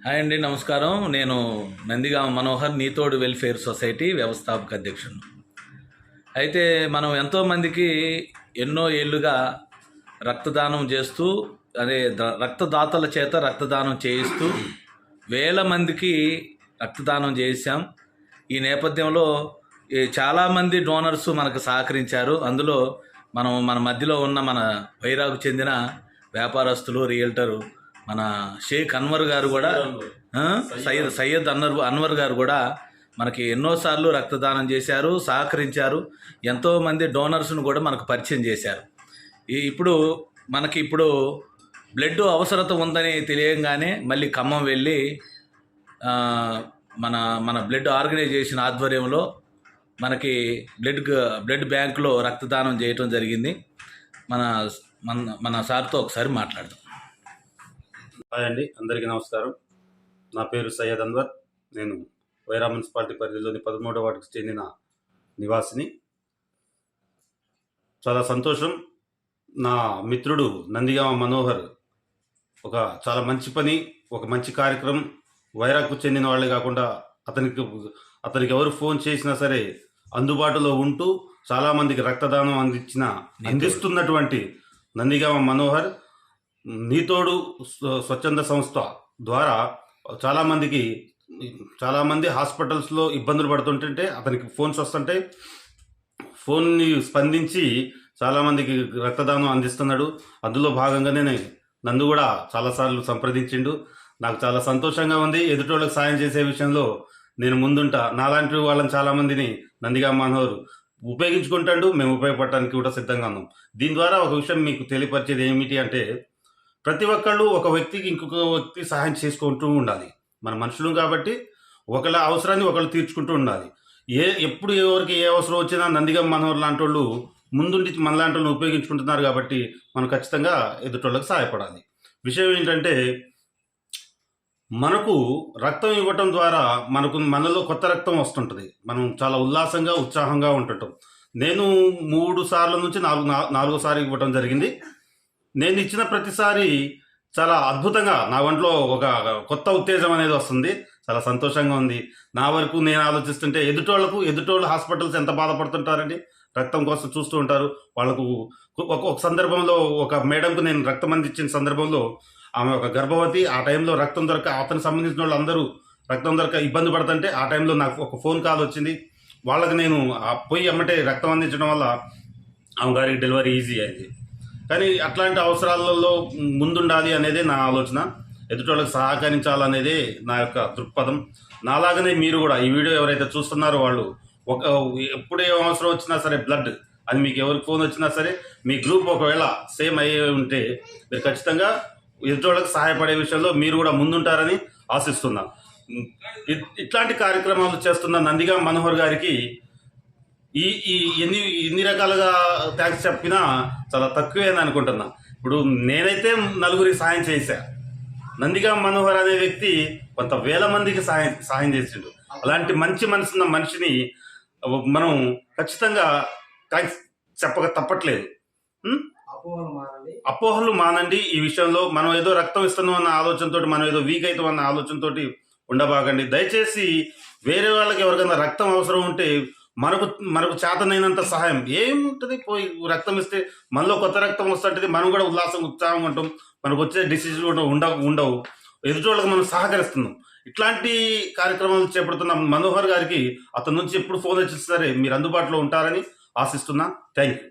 Hi అండి, నమస్కారం. నేను నందిగామ మనోహర్ నీతోడు వెల్ఫేర్ సొసైటీ వ్యవస్థాపక అధ్యక్షుడు. అయితే మనం ఎంతోమందికి ఎన్నో ఏళ్ళుగా రక్తదానం చేస్తూ రక్తదాతల చేత రక్తదానం చేయిస్తూ వేల మందికి రక్తదానం చేశాం. ఈ నేపథ్యంలో చాలామంది డోనర్స్ మనకు సహకరించారు. అందులో మన మధ్యలో ఉన్న మన వైరాకు చెందిన వ్యాపారస్తులు, రియల్టరు మన షేక్ అన్వర్ గారు కూడా, సయ్యద్ అన్వర్ గారు కూడా మనకి ఎన్నోసార్లు రక్తదానం చేశారు, సహకరించారు. ఎంతోమంది డోనర్స్ను కూడా మనకు పరిచయం చేశారు. ఇప్పుడు బ్లడ్ అవసరత ఉందని తెలియగానే మళ్ళీ ఖమ్మం వెళ్ళి మన బ్లడ్ ఆర్గనైజేషన్ ఆధ్వర్యంలో మనకి బ్లడ్ బ్యాంకులో రక్తదానం చేయటం జరిగింది. మన సార్తో ఒకసారి మాట్లాడదాం. హాయ్ అండి, అందరికీ నమస్కారం. నా పేరు సయ్యద్ అన్వర్. నేను వైరా మున్సిపాలిటీ పరిధిలోని 13వ వార్డుకు చెందిన నివాసిని. చాలా సంతోషం. నా మిత్రుడు నందిగామ మనోహర్ చాలా మంచి పని, ఒక మంచి కార్యక్రమం, వైరాకు చెందిన వాళ్ళే కాకుండా అతనికి ఎవరు ఫోన్ చేసినా సరే అందుబాటులో ఉంటూ చాలామందికి రక్తదానం అందిస్తున్నటువంటి నందిగామ మనోహర్ నీతోడు స్వచ్ఛంద సంస్థ ద్వారా చాలామంది హాస్పిటల్స్లో ఇబ్బందులు పడుతుంటే అతనికి ఫోన్స్ వస్తుంటే ఫోన్ని స్పందించి చాలామందికి రక్తదానం అందిస్తున్నాడు. అందులో భాగంగానే నన్ను కూడా చాలాసార్లు సంప్రదించిండు. నాకు చాలా సంతోషంగా ఉంది. ఎదుటోళ్ళకి సాయం చేసే విషయంలో నేను ముందుంటా. నాలాంటి వాళ్ళని చాలామందిని నందిగామ మనోహర్ ఉపయోగించుకుంటాడు. మేము ఉపయోగపడటానికి కూడా సిద్ధంగా ఉన్నాం. దీని ద్వారా ఒక విషయం మీకు తెలియపరిచేది ఏమిటి అంటే, ప్రతి ఒక్కళ్ళు ఒక వ్యక్తికి ఇంకొక వ్యక్తి సహాయం చేసుకుంటూ ఉండాలి. మన మనుషులు కాబట్టి ఒకళ్ళ అవసరాన్ని ఒకళ్ళు తీర్చుకుంటూ ఉండాలి. ఎప్పుడు ఎవరికి ఏ అవసరం వచ్చినా నందిగామ మనోహర్ లాంటి వాళ్ళు ముందుండి మనలాంటి వాళ్ళని ఉపయోగించుకుంటున్నారు. కాబట్టి మనం ఖచ్చితంగా ఎదుటోళ్ళకి సహాయపడాలి. విషయం ఏంటంటే, మనకు రక్తం ఇవ్వటం ద్వారా మనలో కొత్త రక్తం వస్తుంటుంది. మనం చాలా ఉల్లాసంగా, ఉత్సాహంగా ఉంటుంటాం. నేను 3 సార్ల నుంచి 4 సార్లు ఇవ్వటం జరిగింది. నేను ఇచ్చిన ప్రతిసారి చాలా అద్భుతంగా నా ఒంట్లో ఒక కొత్త ఉత్తేజం అనేది వస్తుంది. చాలా సంతోషంగా ఉంది. నా వరకు నేను ఆలోచిస్తుంటే ఎదుటోళ్ళు హాస్పిటల్స్ ఎంత బాధపడుతుంటారండి, రక్తం కోసం చూస్తూ ఉంటారు. వాళ్ళకు ఒక సందర్భంలో ఒక మేడంకు నేను రక్తం అందించిన సందర్భంలో ఆమె ఒక గర్భవతి. ఆ టైంలో రక్తం దొరక అతనికి సంబంధించిన వాళ్ళు అందరూ రక్తం దొరక ఇబ్బంది పడుతుంటే ఆ టైంలో నాకు ఒక ఫోన్ కాల్ వచ్చింది. వాళ్ళకి నేను పోయి అమ్మటే రక్తం అందించడం వల్ల ఆమె గారికి డెలివరీ ఈజీ అయింది. కానీ అట్లాంటి అవసరాలలో ముందుండాలి అనేదే నా ఆలోచన. ఎదుటోళ్ళకి సహకరించాలనేదే నా యొక్క దృక్పథం. నాలాగనే మీరు కూడా ఈ వీడియో ఎవరైతే చూస్తున్నారో వాళ్ళు ఎప్పుడు ఏ అవసరం వచ్చినా సరే బ్లడ్ అది మీకు ఎవరికి ఫోన్ వచ్చినా సరే మీ గ్రూప్ ఒకవేళ సేమ్ అయ్యే ఉంటే మీరు ఖచ్చితంగా ఎదుటోళ్ళకి సహాయపడే విషయంలో మీరు కూడా ముందుంటారని ఆశిస్తున్నాను. ఇట్లాంటి కార్యక్రమాలు చేస్తున్న నందిగామ మనోహర్ గారికి ఎన్ని రకాలుగా థ్యాంక్స్ చెప్పినా చాలా తక్కువే అని అనుకుంటున్నా. ఇప్పుడు నేనైతే నలుగురికి సాయం చేశా. నందిగామ మనోహర్ అనే వ్యక్తి కొంత వేల మందికి సాయం చేసిండు. అలాంటి మంచి మనసున్న మనిషిని మనం ఖచ్చితంగా థ్యాంక్స్ చెప్పక తప్పట్లేదు. అపోహలు మానండి. ఈ విషయంలో మనం ఏదో రక్తం ఇస్తున్నాం అన్న ఆలోచనతో, మనం ఏదో వీక్ అవుతాం అన్న ఆలోచనతో ఉండబాకండి. దయచేసి వేరే వాళ్ళకి ఎవరికైనా రక్తం అవసరం ఉంటే మనకు చేతనైనంత సహాయం ఏముంటుంది, పోయి రక్తం ఇస్తే మనలో కొత్త రక్తం వస్తుంటుంది. మనం కూడా ఉత్సాహంగా ఉంటాం. మనకు వచ్చే డిసీజులు కూడా ఉండవు. ఎదుటోళ్ళకి మనం సహకరిస్తున్నాం. ఇట్లాంటి కార్యక్రమాలు చేపడుతున్న మనోహర్ గారికి అతని నుంచి ఎప్పుడు ఫోన్ వచ్చినా సరే మీరు అందుబాటులో ఉంటారని ఆశిస్తున్నా. Thank you.